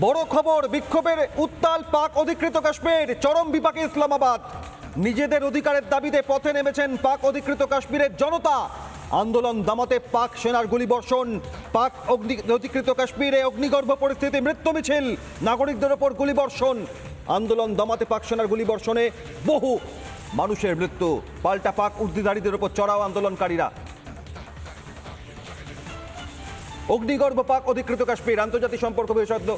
বড় খবর, বিক্ষোভের উত্তাল পাক অধিকৃত কাশ্মীর, চরম বিপাকে ইসলামাবাদ। নিজেদের অধিকারের দাবিতে পথে নেমেছেন পাক অধিকৃত কাশ্মীরের জনতা। আন্দোলন দামাতে পাক সেনার গুলিবর্ষণ। পাক অধিকৃত কাশ্মীরে অগ্নিগর্ভ পরিস্থিতি, মৃত্যু মিছিল, নাগরিকদের ওপর গুলিবর্ষণ। আন্দোলন দমাতে পাক সেনার গুলিবর্ষণে বহু মানুষের মৃত্যু। পাল্টা পাক উর্দিধারীদের ওপর চড়াও আন্দোলনকারীরা। অগ্নিগর্ভ পাক অধিকৃত কাশ্মীর। আন্তর্জাতিক সম্পর্ক বিশেষজ্ঞ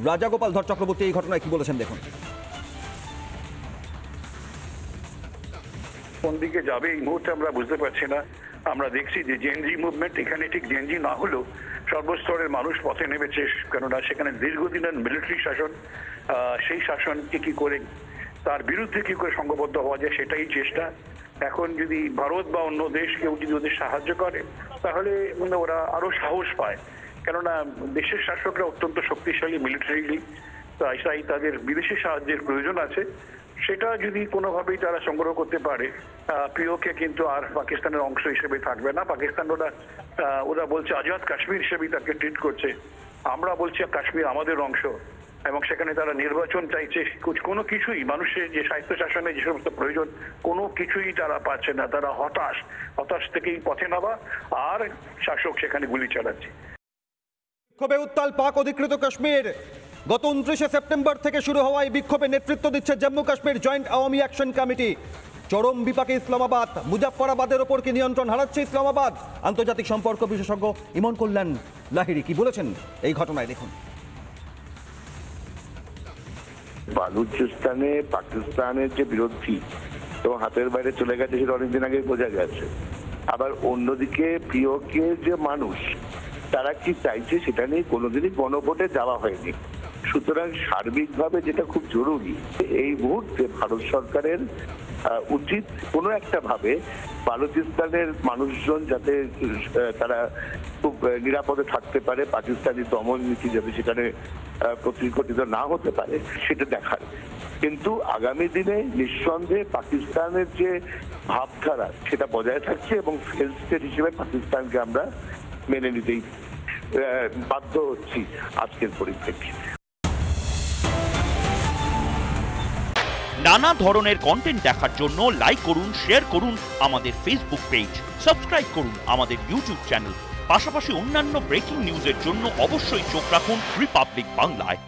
রাজাগোপাল ধর চক্রবর্তী এই ঘটনায় কি বলেছেন দেখুন। কোন দিকে যাবে এই মুহূর্তে আমরা বুঝতে পারছি না। আমরা দেখছি যে জেএনজি মুভমেন্ট এখানে ঠিক জেএনজি না হলেও সর্বস্তরের মানুষ পথে নেমেছে, কেননা সেখানে দীর্ঘদিনের মিলিটারি শাসন, সেই শাসনকে কি করে, তার বিরুদ্ধে কি করে সংঘবদ্ধ হওয়া যায় সেটাই চেষ্টা। এখন যদি ভারত বা অন্য দেশ কেউ যদি ওদের সাহায্য করে তাহলে ওরা আরো সাহস পায়, কেননা দেশের শাসকরা অত্যন্ত শক্তিশালী মিলিটারিলি, তাই তাদের বিদেশি সাহায্যের প্রয়োজন আছে। সেটা যদি কোনোভাবেই তারা সংগ্রহ করতে পারে, পিওকে কিন্তু আর পাকিস্তানের অংশ হিসেবে থাকবে না। পাকিস্তান ওরা বলছে আজাদ কাশ্মীর হিসেবেই তাকে ট্রিট করছে। আমরা বলছি কাশ্মীর আমাদের অংশ, এবং সেখানে তারা নির্বাচন চাইছে। কোনো কিছুই মানুষের যে স্বায়ত্ত শাসনের যে সমস্ত প্রয়োজন, কোনো কিছুই তারা পাচ্ছে না। তারা হতাশ থেকেই পথে নামা, আর শাসক সেখানে গুলি চালাচ্ছে। বিক্ষোভে উত্তাল পাক অধিকৃত কাশ্মীর। গত 29শে সেপ্টেম্বর থেকে শুরু হওয়া এই বিক্ষোভে নেতৃত্ব দিচ্ছে Jammu Kashmir joint Awami action committee. চরম বিপাকে ইসলামাবাদ। মুজাফফরাবাদের ওপর কি নিয়ন্ত্রণ হারাচ্ছে ইসলামাবাদ? আন্তর্জাতিক সম্পর্ক বিশেষজ্ঞ ইমন কল্যাণ লাহিড়ী কি বলেছেন এই ঘটনায় দেখুন। বালুচিস্তানে পাকিস্তানের যে বিরোধী এবং হাতের বাইরে চলে গেছে সেটা অনেকদিন আগে বোঝা গেছে। আবার অন্যদিকে পিওকে যে মানুষ তারা কি চাইছে সেটা নিয়ে কোনোদিনই গণভোটে যাওয়া হয়নি। সুতরাং সার্বিকভাবে যেটা খুব জরুরি, এই মুহূর্তে ভারত সরকারের উচিত কোনো একটা ভাবে বালুচিস্তানের মানুষজন যাতে তারা খুব নিরাপদে থাকতে পারে, পাকিস্তানি দমন নীতি যাতে সেখানে প্রতিঘটিত না হতে পারে সেটা দেখার। কিন্তু আগামী দিনে নিঃসন্দেহে পাকিস্তানের যে ভাবধারা সেটা বজায় থাকছে, এবং ফেল স্টেট হিসেবে পাকিস্তানকে আমরা মেনে নিতেই বাধ্য হচ্ছি আজকের পরিপ্রেক্ষিতে। নানা ধরনের কন্টেন্ট দেখার জন্য লাইক করুন, শেয়ার করুন আমাদের ফেসবুক পেজ, সাবস্ক্রাইব করুন আমাদের ইউটিউব চ্যানেল। পাশাপাশি অন্যান্য ব্রেকিং নিউজের জন্য অবশ্যই চোখ রাখুন রিপাবলিক বাংলায়।